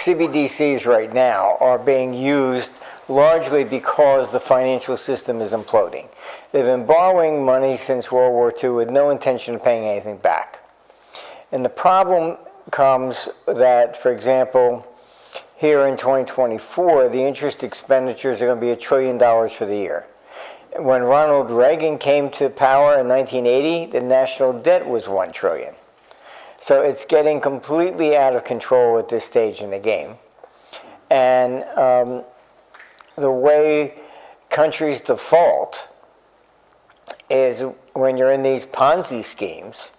CBDCs right now are being used largely because the financial system is imploding. They've been borrowing money since World War II with no intention of paying anything back. And the problem comes that, for example, here in 2024, the interest expenditures are going to be $1 trillion for the year. When Ronald Reagan came to power in 1980, the national debt was $1 trillion. So it's getting completely out of control at this stage in the game. And the way countries default is when you're in these Ponzi schemes,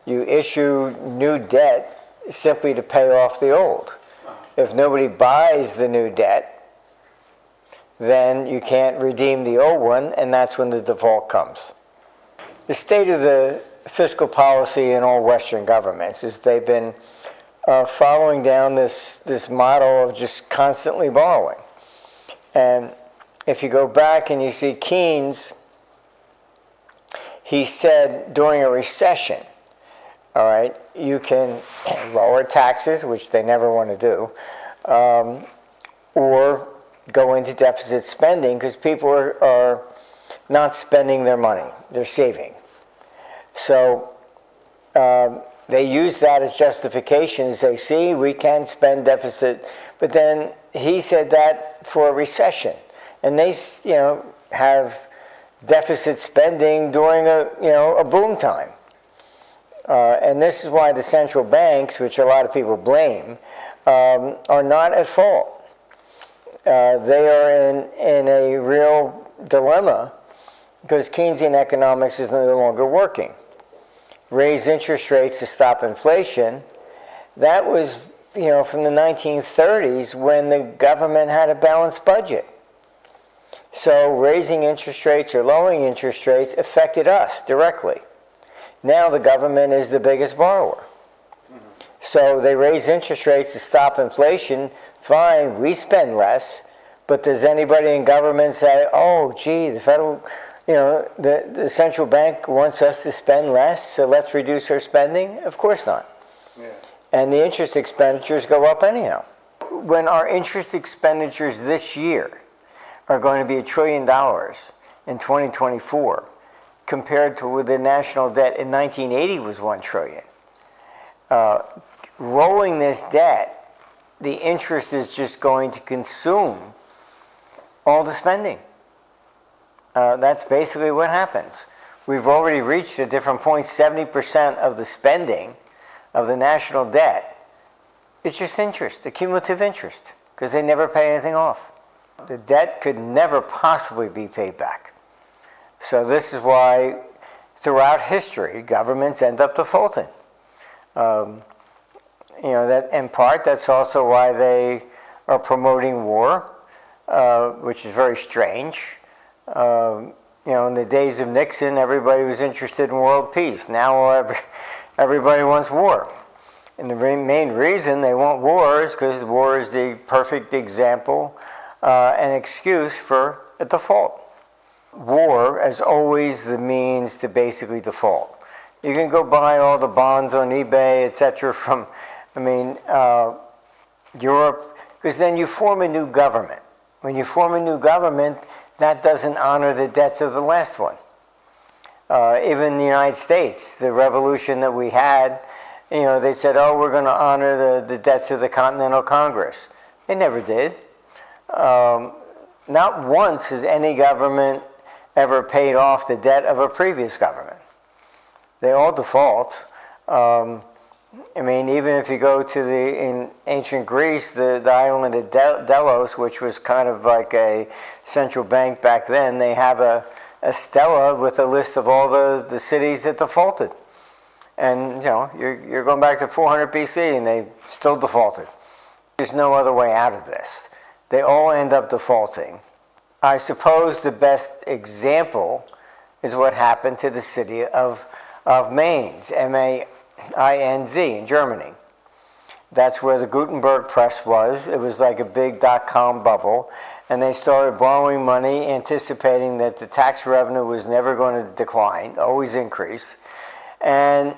you issue new debt simply to pay off the old. If nobody buys the new debt, then you can't redeem the old one, and that's when the default comes. The state of the fiscal policy in all Western governments is they've been following down this model of just constantly borrowing. And if you go back and you see Keynes, he said during a recession, all right, you can lower taxes, which they never want to do, or go into deficit spending because people are not spending their money, they're saving. So they use that as justification to say, see, we can spend deficit, but then he said that for a recession, and they, have deficit spending during a boom time. And this is why the central banks, which a lot of people blame, are not at fault. They are in a real dilemma because Keynesian economics is no longer working. Raise interest rates to stop inflation. That was, from the 1930s when the government had a balanced budget. So raising interest rates or lowering interest rates affected us directly. Now the government is the biggest borrower. So they raise interest rates to stop inflation. Fine, we spend less, but does anybody in government say, oh, gee, the federal, the central bank wants us to spend less, so let's reduce our spending? Of course not. Yeah. And the interest expenditures go up anyhow. When our interest expenditures this year are going to be $1 trillion in 2024, compared to the national debt in 1980 was $1 trillion. Rolling this debt, the interest is just going to consume all the spending. That's basically what happens. We've already reached at different points 70% of the spending of the national debt is just interest, accumulative interest, because they never pay anything off. The debt could never possibly be paid back. So this is why throughout history, governments end up defaulting. That in part, that's also why they are promoting war, which is very strange. In the days of Nixon, everybody was interested in world peace. Now everybody wants war. And the main reason they want war is because war is the perfect example and excuse for a default. War is always the means to basically default. You can go buy all the bonds on eBay, etc. from, Europe, because then you form a new government. When you form a new government, that doesn't honor the debts of the last one. Even in the United States, the revolution that we had, they said, oh, we're going to honor the debts of the Continental Congress. They never did. Not once has any government ever paid off the debt of a previous government. They all default. Even if you go to in ancient Greece, the island of Delos, which was kind of like a central bank back then, they have a stela with a list of all the cities that defaulted. And, you're going back to 400 BC and they still defaulted. There's no other way out of this. They all end up defaulting. I suppose the best example is what happened to the city of Mainz, M-A-I-N-Z, in Germany. That's where the Gutenberg press was. It was like a big dot-com bubble, and they started borrowing money, anticipating that the tax revenue was never going to decline, always increase. And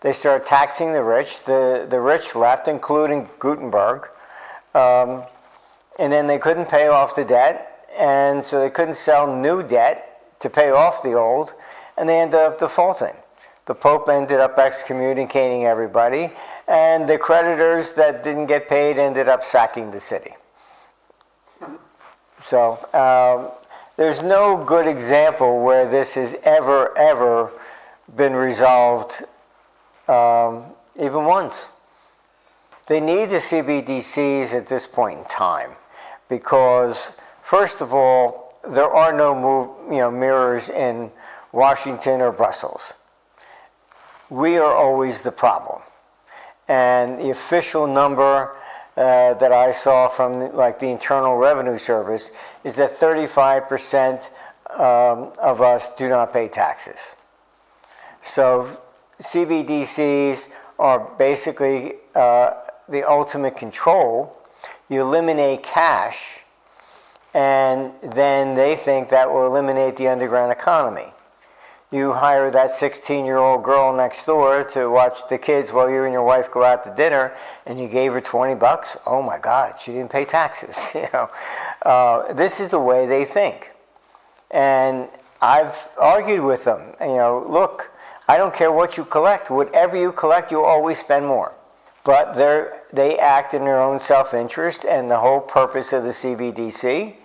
They started taxing the rich. The rich left, including Gutenberg. And then they couldn't pay off the debt, and so they couldn't sell new debt to pay off the old, and they ended up defaulting. The Pope ended up excommunicating everybody, and the creditors that didn't get paid ended up sacking the city. So there's no good example where this has ever been resolved, even once. They need the CBDCs at this point in time because, first of all, there are no mirrors in Washington or Brussels. We are always the problem. And the official number that I saw from like the Internal Revenue Service is that 35% of us do not pay taxes. So CBDCs are basically the ultimate control. You eliminate cash, and then they think that will eliminate the underground economy. You hire that 16-year-old girl next door to watch the kids while you and your wife go out to dinner, and you gave her $20. Oh my God, she didn't pay taxes. This is the way they think, and I've argued with them. Look, I don't care what you collect. Whatever you collect, you'll always spend more. But they act in their own self-interest, and the whole purpose of the CBDC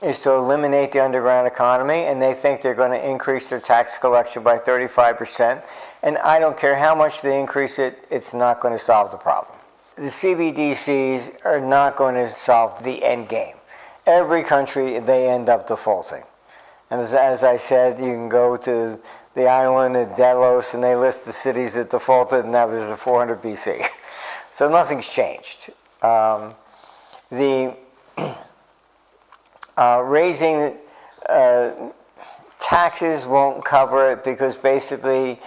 is to eliminate the underground economy, and they think they're going to increase their tax collection by 35%. And I don't care how much they increase it, it's not going to solve the problem. The CBDCs are not going to solve the end game. Every country, they end up defaulting. And as I said, you can go to the island of Delos, and they list the cities that defaulted, and that was 400 BC. So nothing's changed. Raising taxes won't cover it because basically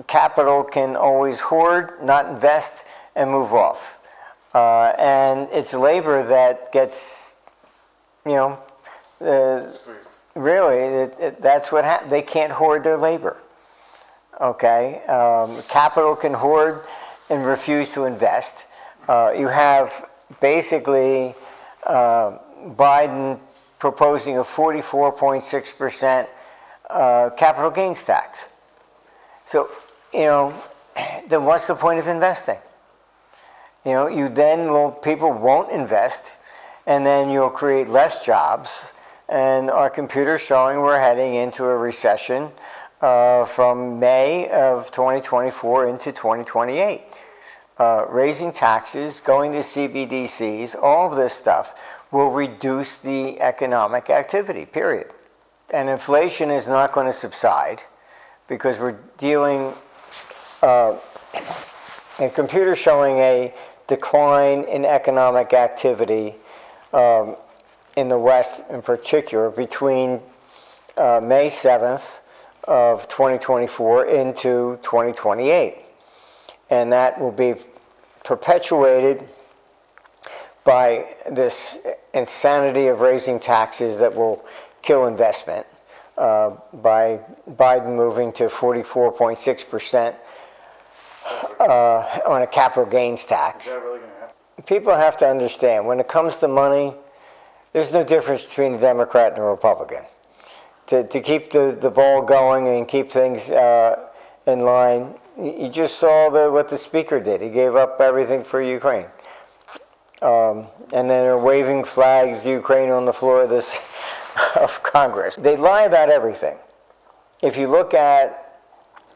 capital can always hoard, not invest, and move off. And it's labor that gets, really, that's what happens. They can't hoard their labor. Okay? Capital can hoard and refuse to invest. You have basically Biden proposing a 44.6% capital gains tax. So, then what's the point of investing? People won't invest, and then you'll create less jobs, and our computer's showing we're heading into a recession from May of 2024 into 2028. Raising taxes, going to CBDCs, all of this stuff will reduce the economic activity, period. And inflation is not going to subside because we're dealing, a computer showing a decline in economic activity in the West in particular between May 7th of 2024 into 2028. And that will be perpetuated by this insanity of raising taxes that will kill investment by Biden moving to 44.6% on a capital gains tax. Is that really going to happen? People have to understand, when it comes to money, there's no difference between a Democrat and a Republican. To keep the ball going and keep things in line, you just saw what the speaker did. He gave up everything for Ukraine. And then they're waving flags, Ukraine, on the floor of Congress. They lie about everything. If you look at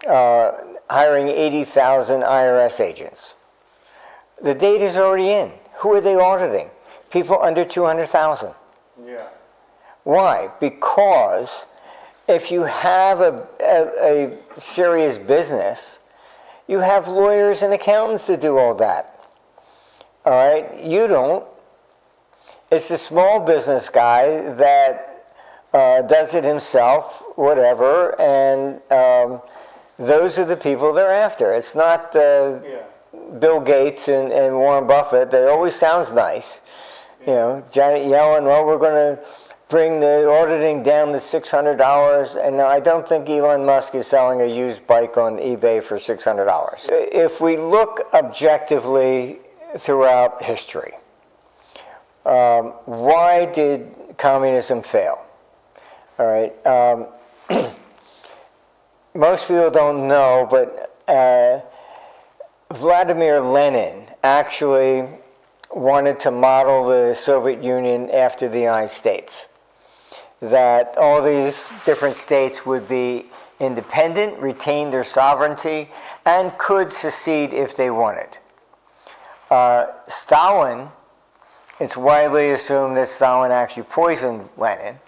hiring 80,000 IRS agents, the data's already in. Who are they auditing? People under 200,000. Yeah. Why? Because if you have a serious business, you have lawyers and accountants to do all that. All right? You don't. It's the small business guy that does it himself, whatever, and those are the people they're after. It's not Bill Gates and Warren Buffett. That always sounds nice. Janet Yellen, well, we're going to bring the auditing down to $600, and I don't think Elon Musk is selling a used bike on eBay for $600. If we look objectively throughout history, why did communism fail? All right. Most people don't know, but Vladimir Lenin actually wanted to model the Soviet Union after the United States. That all these different states would be independent, retain their sovereignty, and could secede if they wanted. Stalin, it's widely assumed that Stalin actually poisoned Lenin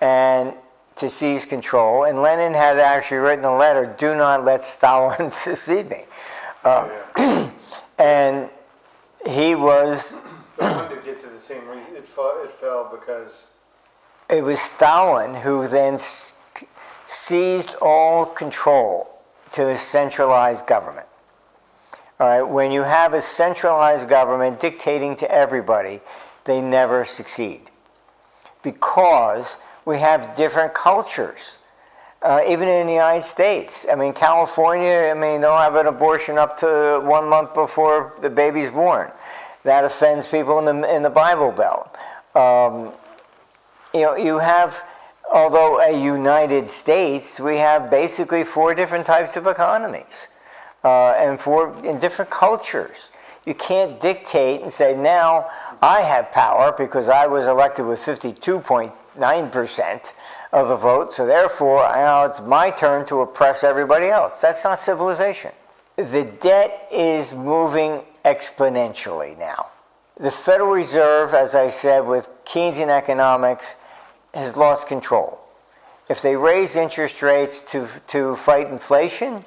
and to seize control, and Lenin had actually written a letter, "Do not let Stalin secede me." And he was... But when did it get to the same reason? It fell because... It was Stalin who then seized all control to a centralized government. All right, when you have a centralized government dictating to everybody, they never succeed. Because we have different cultures. Even in the United States. I mean, California, they'll have an abortion up to 1 month before the baby's born. That offends people in the Bible Belt. You have, although a United States, we have basically 4 different types of economies and 4 in different cultures. You can't dictate and say, now I have power because I was elected with 52.9% of the vote, so therefore now it's my turn to oppress everybody else. That's not civilization. The debt is moving exponentially now. The Federal Reserve, as I said, with Keynesian economics, has lost control. If they raise interest rates to fight inflation,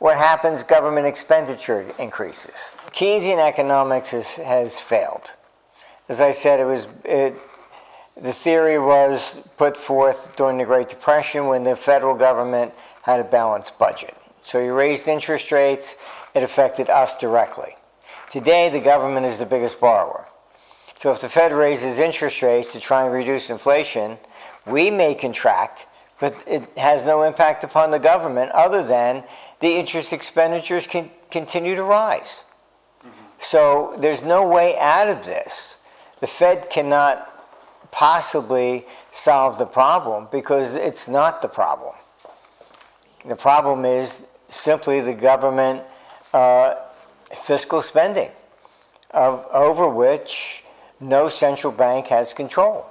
what happens? Government expenditure increases. Keynesian economics has failed. As I said, the theory was put forth during the Great Depression when the federal government had a balanced budget. So you raised interest rates, it affected us directly. Today, the government is the biggest borrower. So if the Fed raises interest rates to try and reduce inflation, we may contract, but it has no impact upon the government other than the interest expenditures can continue to rise. So there's no way out of this. The Fed cannot possibly solve the problem because it's not the problem. The problem is simply the government fiscal spending, over which no central bank has control.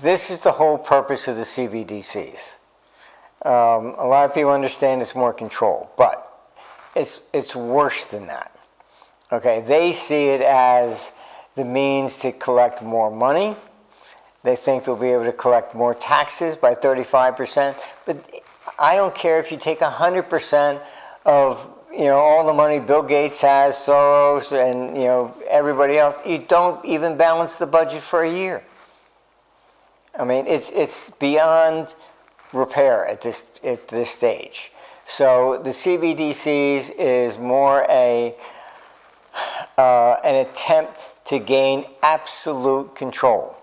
This is the whole purpose of the CBDCs. A lot of people understand it's more control, but it's worse than that. Okay, they see it as the means to collect more money. They think they'll be able to collect more taxes by 35%. But I don't care if you take 100% of all the money Bill Gates has, Soros, and everybody else. You don't even balance the budget for a year. I mean, it's beyond repair at this stage. So the CBDCs is more an attempt to gain absolute control.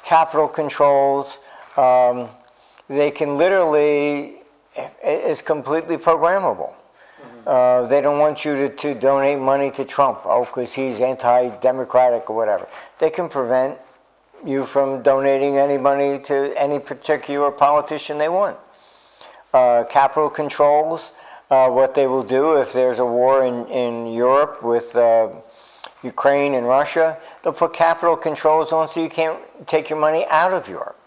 Capital controls, they can literally, it's completely programmable. They don't want you to donate money to Trump, because he's anti-democratic or whatever. They can prevent you from donating any money to any particular politician they want. Capital controls, what they will do if there's a war in Europe with Ukraine and Russia, they'll put capital controls on so you can't take your money out of Europe.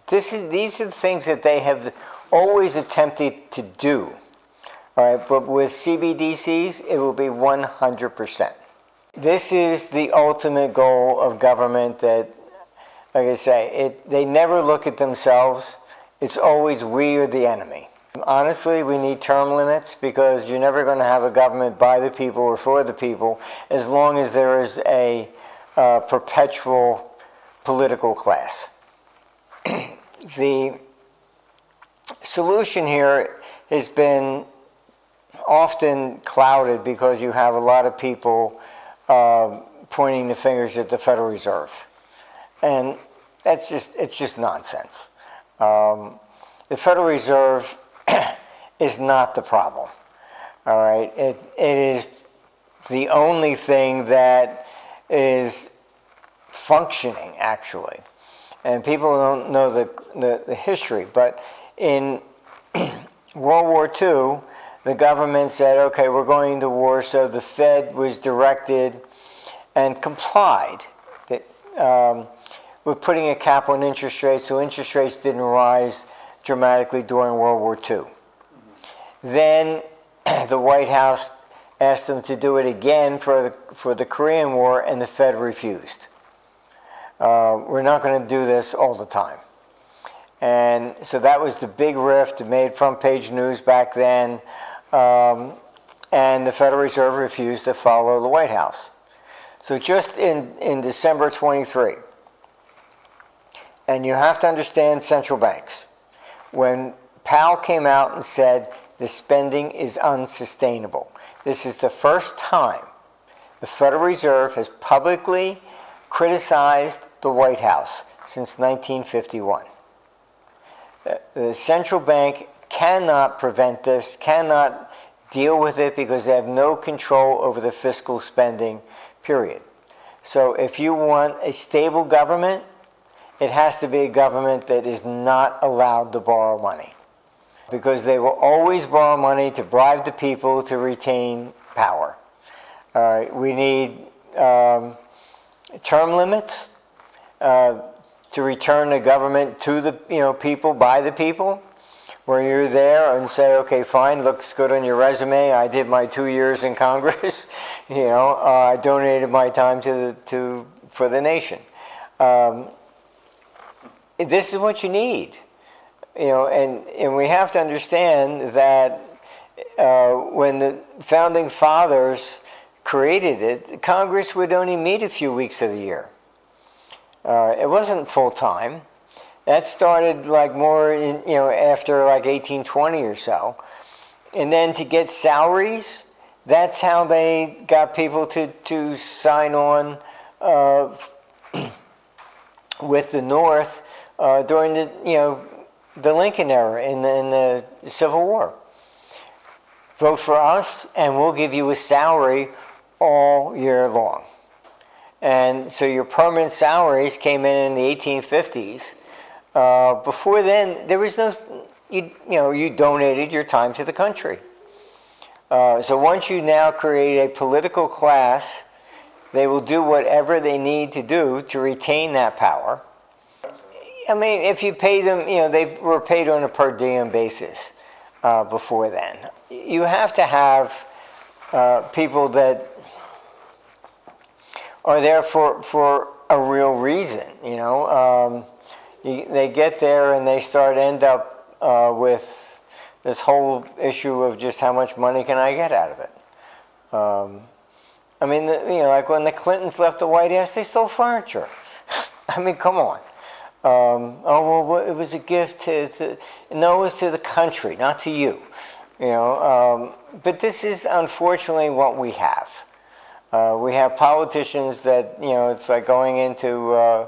These are the things that they have always attempted to do. All right, but with CBDCs, it will be 100%. This is the ultimate goal of government that, like I say, they never look at themselves. It's always we are the enemy. Honestly, we need term limits because you're never going to have a government by the people or for the people as long as there is a perpetual political class. The solution here has been often clouded because you have a lot of people pointing the fingers at the Federal Reserve. And it's just nonsense. The Federal Reserve is not the problem. All right, it is the only thing that is functioning, actually. And people don't know the history, but in World War II, the government said, okay, we're going to war, so the Fed was directed and complied with putting a cap on interest rates, so interest rates didn't rise dramatically during World War II. Then the White House asked them to do it again for the Korean War, and the Fed refused. We're not going to do this all the time. And so that was the big rift. It made front page news back then. And the Federal Reserve refused to follow the White House. So just in December 23, and you have to understand central banks, when Powell came out and said the spending is unsustainable, this is the first time the Federal Reserve has publicly criticized the White House since 1951. The central bank cannot prevent this, cannot deal with it, because they have no control over the fiscal spending, period. So if you want a stable government, it has to be a government that is not allowed to borrow money, because they will always borrow money to bribe the people to retain power. All right, we need term limits to return the government to the people, by the people, where you're there and say, okay, fine, looks good on your resume. I did my 2 years in Congress. I donated my time for the nation. This is what you need, and we have to understand that when the founding fathers created it, Congress would only meet a few weeks of the year. It wasn't full time. That started like more after like 1820 or so. And then to get salaries, that's how they got people to sign on with the North during the Lincoln era in the Civil War. Vote for us and we'll give you a salary all year long. And so your permanent salaries came in the 1850s. Before then, there was no, you donated your time to the country. So once you now create a political class, they will do whatever they need to do to retain that power. I mean, if you pay them, they were paid on a per diem basis before then. You have to have people that are there for a real reason, they get there and they end up with this whole issue of just how much money can I get out of it. I mean, like when the Clintons left the White House, they stole furniture. I mean, come on. Oh, well, it was a gift no, it was to the country, not to you. But this is unfortunately what we have. We have politicians that, it's like going into,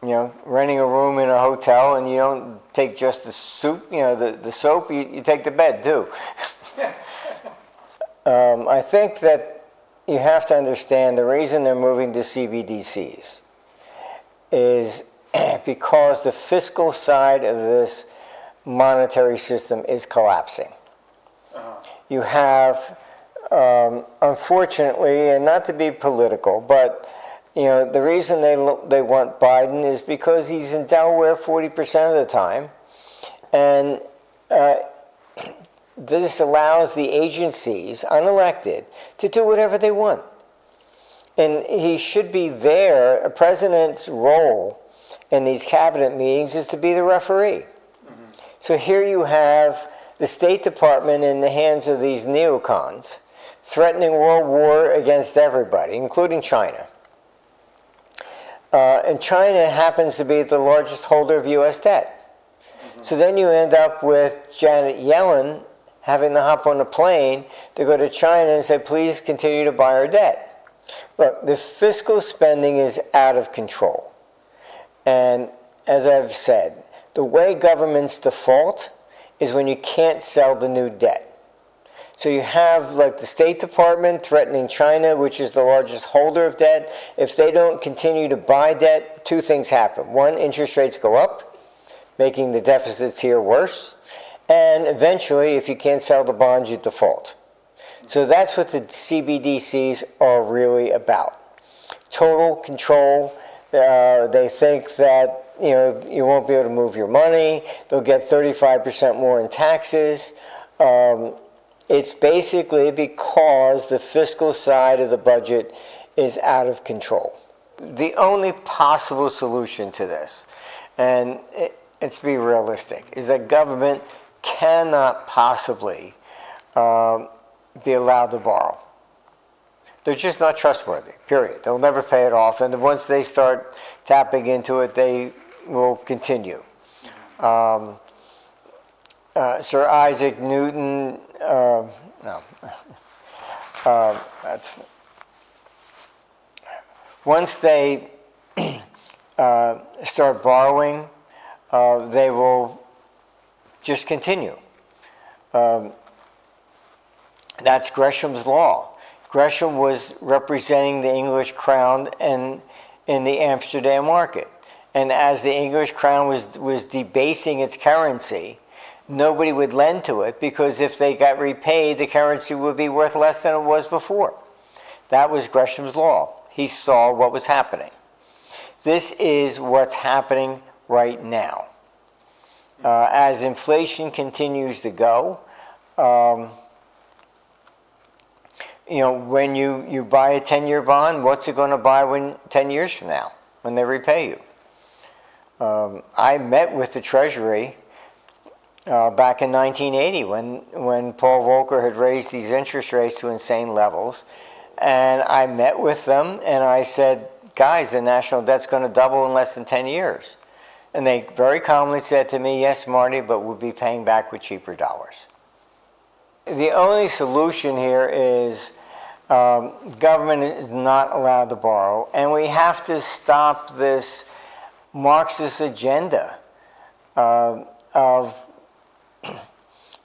renting a room in a hotel, and you don't take just the soup, the soap, you take the bed too. I think that you have to understand the reason they're moving to CBDCs is because the fiscal side of this monetary system is collapsing. You have, unfortunately, and not to be political, but the reason they want Biden is because he's in Delaware 40% of the time, and this allows the agencies, unelected, to do whatever they want. And he should be there. A president's role in these cabinet meetings is to be the referee. So here you have the State Department in the hands of these neocons, threatening world war against everybody, including China. And China happens to be the largest holder of U.S. debt. So then you end up with Janet Yellen having to hop on a plane to go to China and say, please continue to buy our debt. Look, the fiscal spending is out of control. And as I've said, the way governments default is when you can't sell the new debt. So you have like the State Department threatening China, which is the largest holder of debt. If they don't continue to buy debt, two things happen. One, interest rates go up, making the deficits here worse. And eventually, if you can't sell the bonds, you default. So that's what the CBDCs are really about. Total control. They think that you won't be able to move your money. They'll get 35% more in taxes. It's basically because the fiscal side of the budget is out of control. The only possible solution to this, and let's be realistic, is that government cannot possibly be allowed to borrow. They're just not trustworthy, period. They'll never pay it off, and once they start tapping into it, they will continue. Sir Isaac Newton, once they start borrowing, they will just continue. That's Gresham's law. Gresham was representing the English crown in the Amsterdam market. And as the English crown was debasing its currency, nobody would lend to it because if they got repaid, the currency would be worth less than it was before. That was Gresham's law. He saw what was happening. This is what's happening right now. As inflation continues to go, when you buy a 10-year bond, what's it going to buy 10 years from now when they repay you? I met with the Treasury back in 1980 when Paul Volcker had raised these interest rates to insane levels. And I met with them and I said, guys, the national debt's going to double in less than 10 years. And they very calmly said to me, yes, Marty, but we'll be paying back with cheaper dollars. The only solution here is government is not allowed to borrow, and we have to stop this Marxist agenda of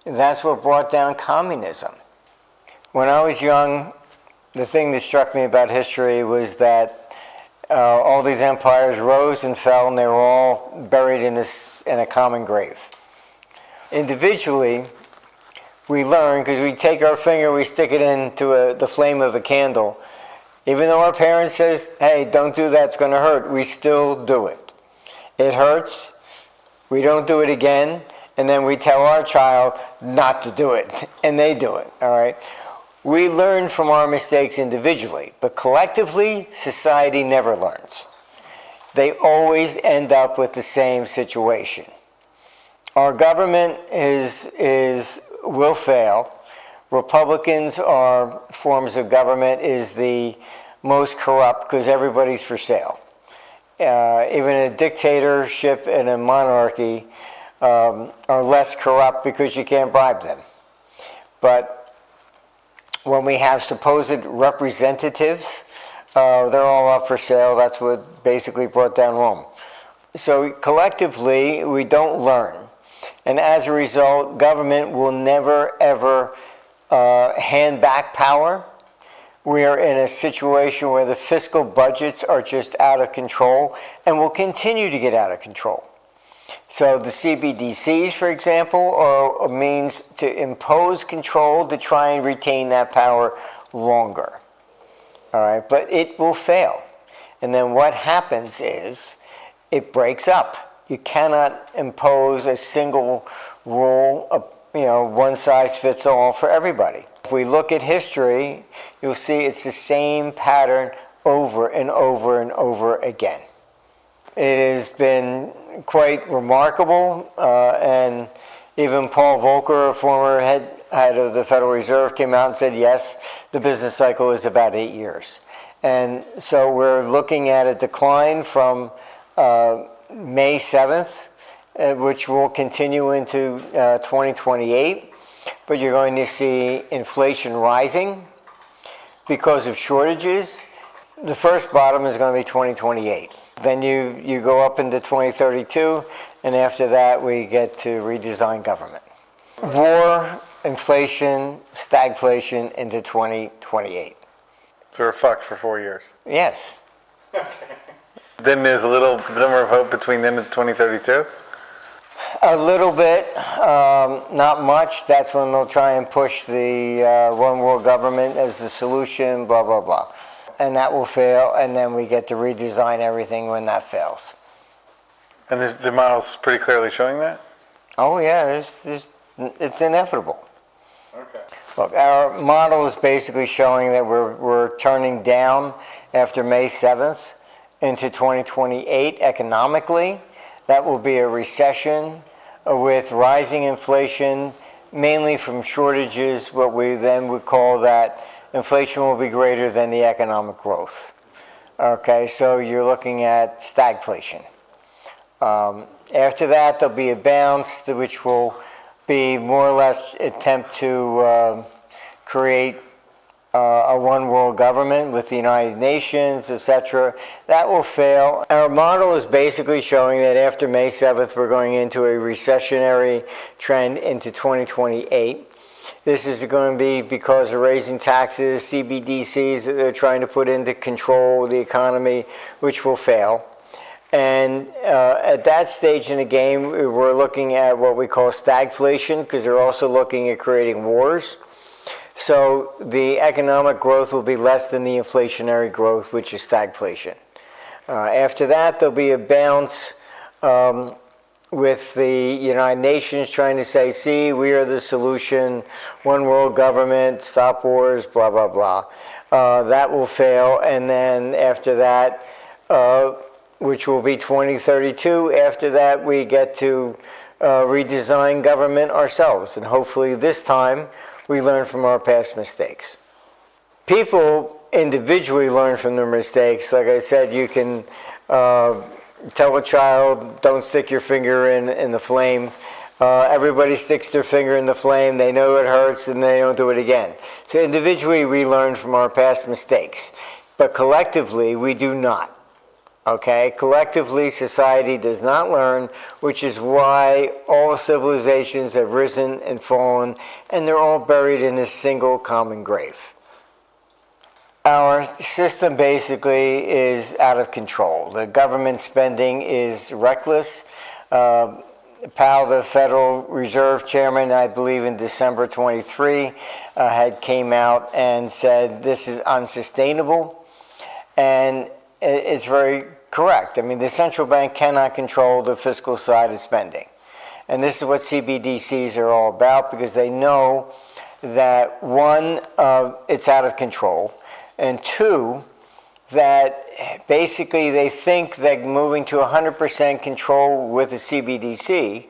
that's what brought down communism. When I was young, the thing that struck me about history was that all these empires rose and fell, and they were all buried in a common grave. Individually, we learn because we take our finger, we stick it into the flame of a candle. Even though our parents says, hey, don't do that, it's going to hurt, we still do it. It hurts, we don't do it again, and then we tell our child not to do it, and they do it, all right? We learn from our mistakes individually, but collectively, society never learns. They always end up with the same situation. Our government will fail. Republicans are forms of government is the most corrupt because everybody's for sale. Even a dictatorship and a monarchy are less corrupt because you can't bribe them. But when we have supposed representatives, they're all up for sale. That's what basically brought down Rome. So collectively, we don't learn. And as a result, government will never, ever hand back power. We are in a situation where the fiscal budgets are just out of control and will continue to get out of control. So the CBDCs, for example, are a means to impose control to try and retain that power longer. All right, but it will fail. And then what happens is it breaks up. You cannot impose a single rule, one size fits all for everybody. If we look at history, you'll see it's the same pattern over and over and over again. It has been quite remarkable, and even Paul Volcker, a former head of the Federal Reserve, came out and said, yes, the business cycle is about 8 years. And so we're looking at a decline from May 7th, which will continue into 2028, but you're going to see inflation rising because of shortages, The first bottom is going to be 2028. Then you go up into 2032, and after that we get to redesign government. War, inflation, stagflation into 2028. So we're fucked for 4 years. Yes. Then there's a little glimmer of hope between then and 2032? A little bit, not much. That's when they'll try and push the one world government as the solution, blah, blah, blah. And that will fail, and then we get to redesign everything when that fails. And the model's pretty clearly showing that? Oh yeah, it's inevitable. Okay. Look, our model is basically showing that we're turning down after May 7th into 2028 economically. That will be a recession with rising inflation, mainly from shortages. What we then would call that inflation will be greater than the economic growth. Okay, so you're looking at stagflation. After that, there'll be a bounce, which will be more or less attempt to create a one world government with the United Nations, etc. That will fail. Our model is basically showing that after May 7th, we're going into a recessionary trend into 2028. This is going to be because of raising taxes, CBDCs that they're trying to put into control the economy, which will fail. And at that stage in the game, we're looking at what we call stagflation, because they're also looking at creating wars. So the economic growth will be less than the inflationary growth, which is stagflation. After that, there'll be a bounce with the United Nations trying to say, see, we are the solution, one world government, stop wars, blah, blah, blah. That will fail. And then after that, which will be 2032, after that we get to redesign government ourselves. And hopefully this time, we learn from our past mistakes. People individually learn from their mistakes. Like I said, you can tell a child, don't stick your finger in the flame. Everybody sticks their finger in the flame, they know it hurts, and they don't do it again. So individually, we learn from our past mistakes. But collectively, we do not. Okay, collectively, society does not learn, which is why all civilizations have risen and fallen, and they're all buried in this single common grave. Our system basically is out of control. The government spending is reckless. Powell, the Federal Reserve Chairman, I believe in December 23, had came out and said this is unsustainable, and it's very correct. I mean, the central bank cannot control the fiscal side of spending. And this is what CBDCs are all about, because they know that, one, it's out of control, and two, that basically they think that moving to 100% control with the CBDC,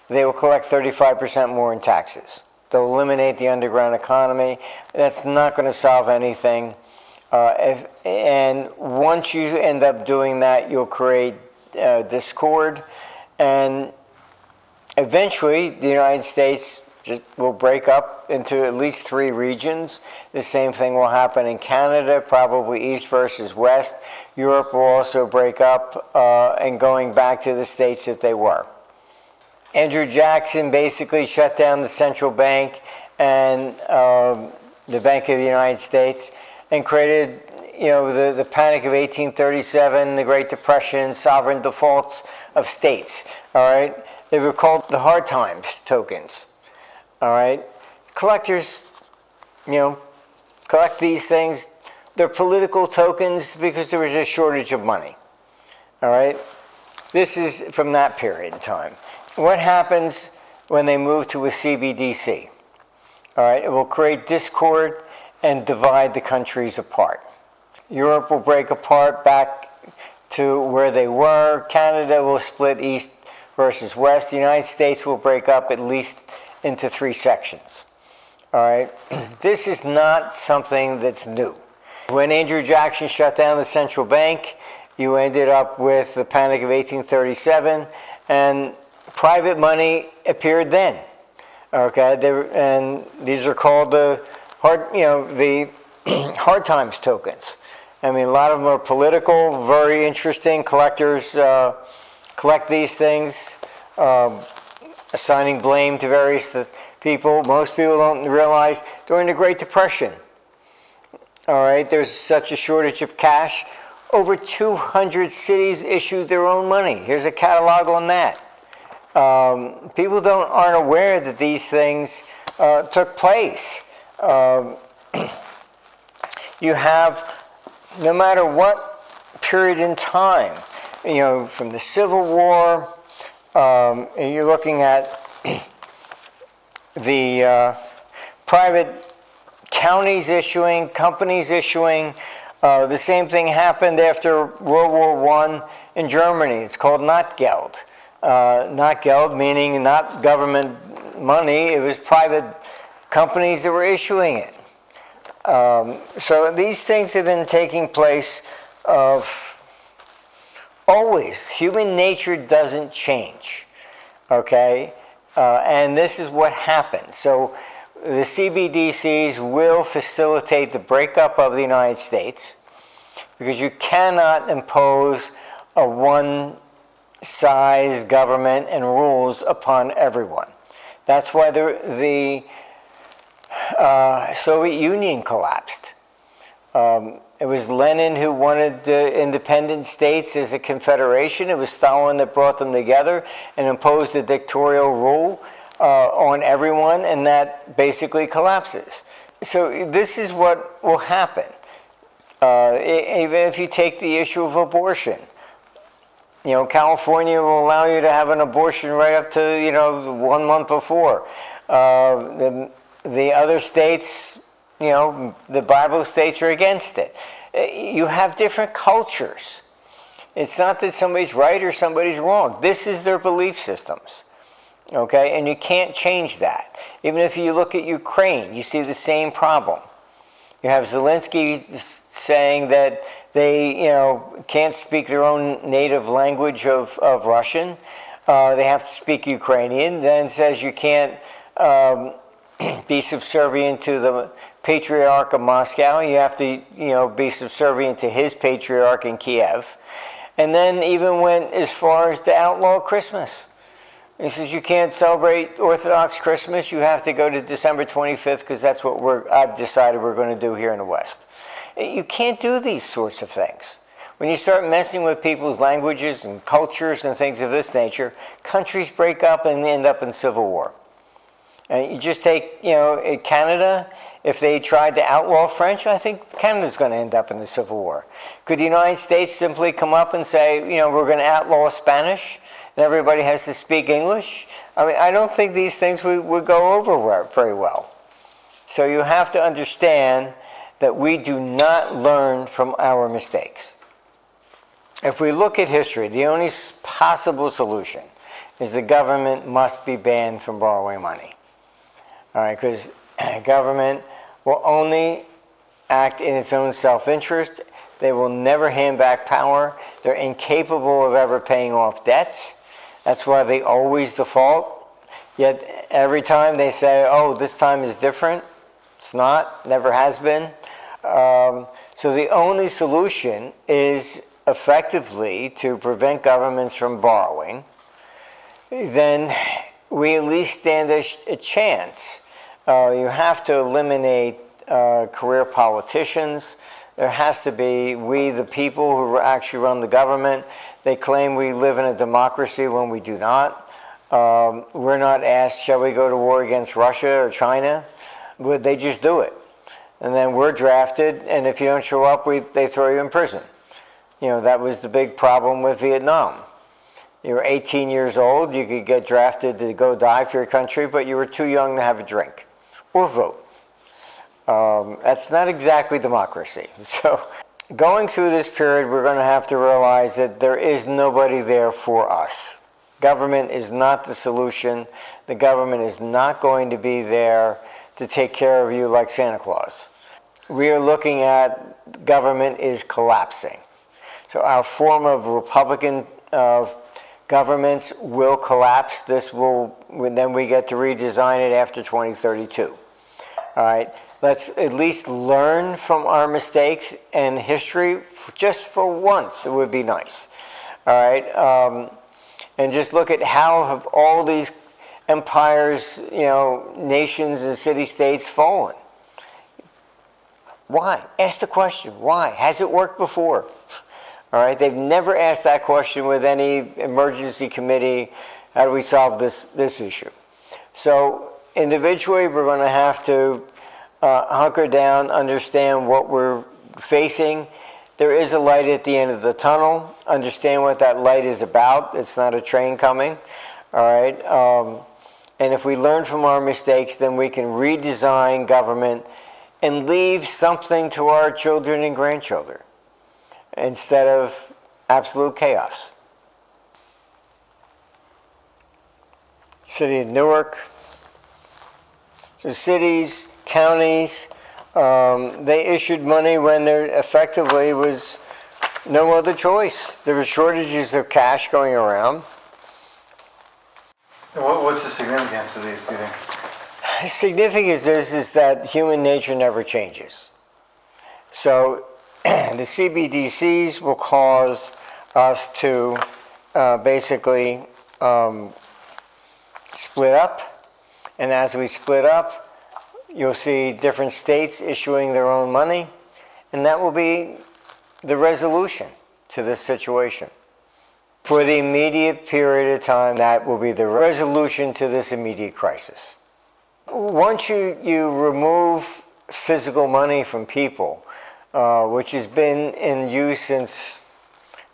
they will collect 35% more in taxes. They'll eliminate the underground economy. That's not going to solve anything. And once you end up doing that, you'll create discord, and eventually the United States will break up into at least 3 regions. The same thing will happen in Canada, probably East versus West. Europe will also break up and going back to the states that they were. Andrew Jackson basically shut down the central bank and the Bank of the United States, and created, the Panic of 1837, the Great Depression, sovereign defaults of states, all right? They were called the hard times tokens, all right? Collectors, collect these things. They're political tokens because there was a shortage of money, all right? This is from that period in time. What happens when they move to a CBDC? All right, it will create discord and divide the countries apart. Europe will break apart back to where they were. Canada will split east versus west. The United States will break up at least into 3 sections. All right, this is not something that's new. When Andrew Jackson shut down the central bank, you ended up with the Panic of 1837, and private money appeared then. Okay, and these are called the hard times tokens. I mean, a lot of them are political, very interesting. Collectors collect these things, assigning blame to various people. Most people don't realize during the Great Depression, all right, there's such a shortage of cash. Over 200 cities issued their own money. Here's a catalog on that. People aren't aware that these things took place. You have, no matter what period in time, from the Civil War, and you're looking at the private counties issuing, companies issuing. The same thing happened after World War I in Germany. It's called Notgeld. Notgeld meaning not government money, it was private companies that were issuing it. So these things have been taking place always. Human nature doesn't change, okay? And this is what happens. So the CBDCs will facilitate the breakup of the United States because you cannot impose a one-size government and rules upon everyone. That's why the Soviet Union collapsed. It was Lenin who wanted independent states as a confederation. It was Stalin that brought them together and imposed a dictatorial rule on everyone, and that basically collapses. So this is what will happen. Even if you take the issue of abortion, California will allow you to have an abortion right up to 1 month before. The other states, the Bible states are against it. You have different cultures. It's not that somebody's right or somebody's wrong. This is their belief systems. Okay, and you can't change that. Even if you look at Ukraine, you see the same problem. You have Zelensky saying that they, can't speak their own native language of Russian. They have to speak Ukrainian. Then says you can't be subservient to the Patriarch of Moscow. You have to, be subservient to his Patriarch in Kiev. And then even went as far as to outlaw Christmas. He says you can't celebrate Orthodox Christmas. You have to go to December 25th because that's what I've decided we're going to do here in the West. You can't do these sorts of things. When you start messing with people's languages and cultures and things of this nature, countries break up and end up in civil war. And you just take, Canada, if they tried to outlaw French, I think Canada's going to end up in the Civil War. Could the United States simply come up and say, we're going to outlaw Spanish and everybody has to speak English? I mean, I don't think these things would go over very well. So you have to understand that we do not learn from our mistakes. If we look at history, the only possible solution is the government must be banned from borrowing money. All right, because government will only act in its own self-interest. They will never hand back power. They're incapable of ever paying off debts. That's why they always default. Yet every time they say, oh, this time is different. It's not, never has been. So the only solution is effectively to prevent governments from borrowing. Then we at least stand a chance. You have to eliminate career politicians. There has to be the people who actually run the government. They claim we live in a democracy when we do not. We're not asked, shall we go to war against Russia or China? They just do it. And then we're drafted, and if you don't show up, they throw you in prison. That was the big problem with Vietnam. You were 18 years old, you could get drafted to go die for your country, but you were too young to have a drink or vote. That's not exactly democracy. So going through this period, we're going to have to realize that there is nobody there for us. Government is not the solution. The government is not going to be there to take care of you like Santa Claus. We are looking at government is collapsing. So our form of Republican governments will collapse. Then we get to redesign it after 2032. All right. Let's at least learn from our mistakes and history just for once. It would be nice. All right. And just look at how have all these empires, nations and city-states fallen. Why? Ask the question. Why? Has it worked before? All right. They've never asked that question with any emergency committee. How do we solve this issue? So individually, we're going to have to hunker down, understand what we're facing. There is a light at the end of the tunnel. Understand what that light is about. It's not a train coming. All right. And if we learn from our mistakes, then we can redesign government and leave something to our children and grandchildren instead of absolute chaos. City of Newark. So cities, counties, they issued money when there effectively was no other choice. There were shortages of cash going around. What's the significance of these, do you think? Significance is that human nature never changes. So the CBDCs will cause us to basically split up. And as we split up, you'll see different states issuing their own money. And that will be the resolution to this situation. For the immediate period of time, that will be the resolution to this immediate crisis. Once you remove physical money from people, which has been in use since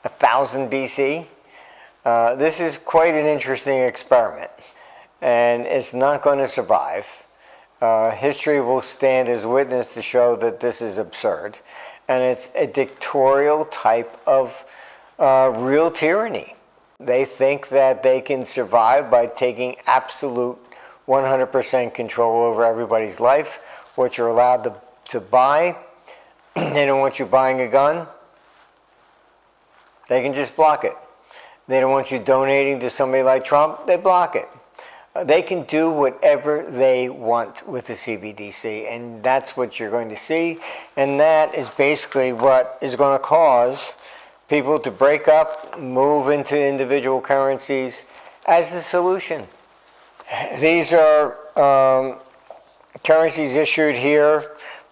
1000 BC, this is quite an interesting experiment. And it's not going to survive. History will stand as witness to show that this is absurd. And it's a dictatorial type of real tyranny. They think that they can survive by taking absolute 100% control over everybody's life, what you're allowed to buy. They don't want you buying a gun. They can just block it. They don't want you donating to somebody like Trump. They block it. They can do whatever they want with the CBDC, and that's what you're going to see. And that is basically what is going to cause people to break up, move into individual currencies as the solution. These are currencies issued here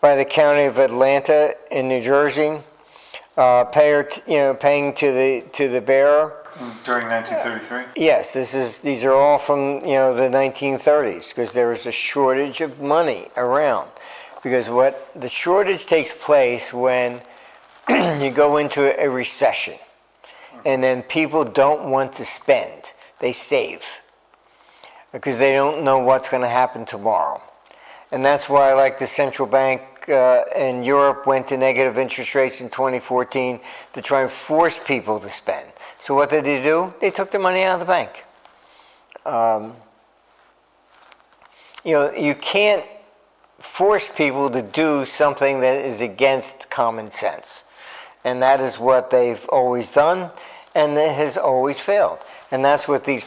by the County of Atlanta in New Jersey, paying to the bearer. During 1933? Yes, these are all from the 1930s, because there was a shortage of money around. Because what the shortage takes place when you go into a recession, and then people don't want to spend, they save, because they don't know what's going to happen tomorrow. And that's why, like the central bank in Europe went to negative interest rates in 2014 to try and force people to spend. So what did they do? They took the money out of the bank. You can't force people to do something that is against common sense. And that is what they've always done, and it has always failed. And that's what the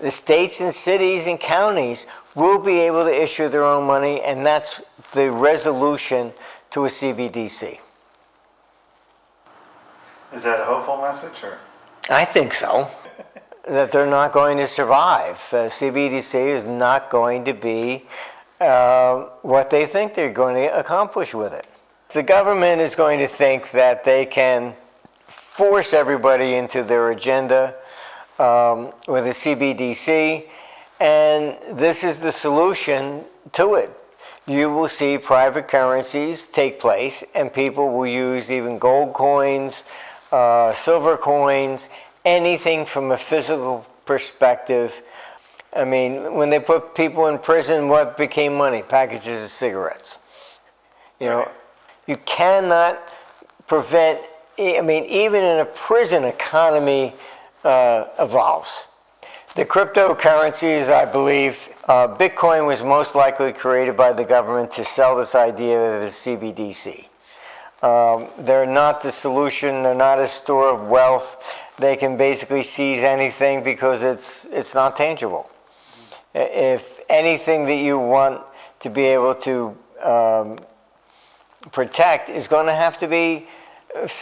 states and cities and counties will be able to issue their own money, and that's the resolution to a CBDC. Is that a hopeful message, or? I think so. That they're not going to survive. CBDC is not going to be what they think they're going to accomplish with it. The government is going to think that they can force everybody into their agenda with a CBDC, and this is the solution to it. You will see private currencies take place, and people will use even gold coins, silver coins, anything from a physical perspective. I mean, when they put people in prison, what became money? Packages of cigarettes. You cannot prevent, even in a prison economy evolves. The cryptocurrencies, I believe, Bitcoin was most likely created by the government to sell this idea of a CBDC. They're not the solution. They're not a store of wealth. They can basically seize anything because it's not tangible. If anything that you want to be able to protect is going to have to be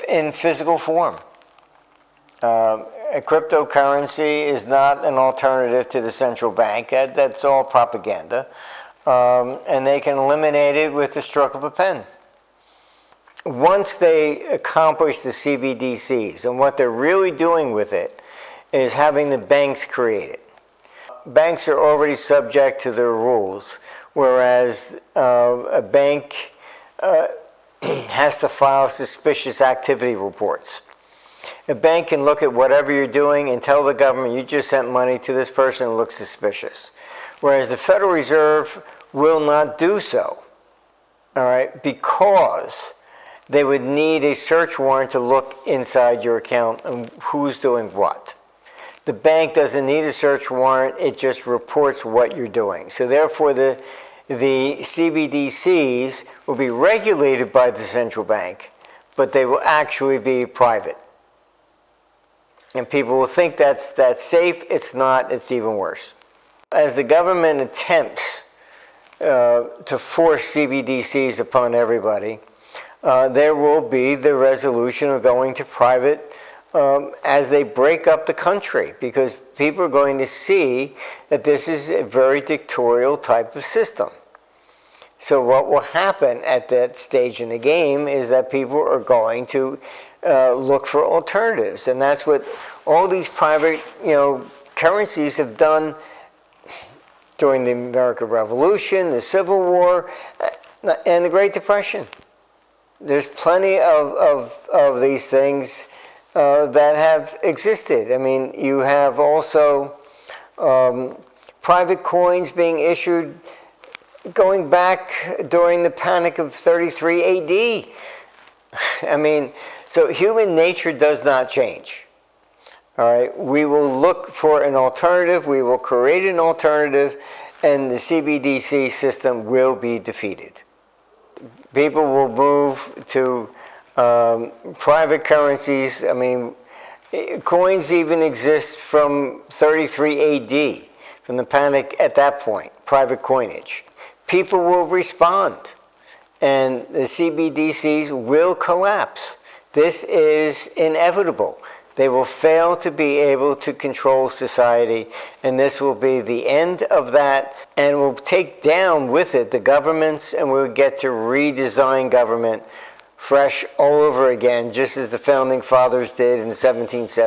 in physical form. A cryptocurrency is not an alternative to the central bank. That's all propaganda. And they can eliminate it with the stroke of a pen. Once they accomplish the CBDCs, and what they're really doing with it is having the banks create it. Banks are already subject to their rules, whereas a bank has to file suspicious activity reports. A bank can look at whatever you're doing and tell the government you just sent money to this person who looks suspicious. Whereas the Federal Reserve will not do so, all right, because they would need a search warrant to look inside your account and who's doing what. The bank doesn't need a search warrant, it just reports what you're doing. So therefore the CBDCs will be regulated by the central bank, but they will actually be private. And people will think that's safe. It's not, it's even worse. As the government attempts to force CBDCs upon everybody, there will be the resolution of going to private as they break up the country, because people are going to see that this is a very dictatorial type of system. So what will happen at that stage in the game is that people are going to look for alternatives, and that's what all these private, currencies have done during the American Revolution, the Civil War, and the Great Depression. There's plenty of these things that have existed. I mean, you have also private coins being issued going back during the Panic of 33 AD. I mean, so human nature does not change. All right, we will look for an alternative, we will create an alternative, and the CBDC system will be defeated. People will move to private currencies. I mean, coins even exist from 33 AD, from the panic at that point, private coinage. People will respond, and the CBDCs will collapse. This is inevitable. They will fail to be able to control society, and this will be the end of that, and will take down with it the governments, and we'll get to redesign government fresh all over again, just as the Founding Fathers did in the 1770s.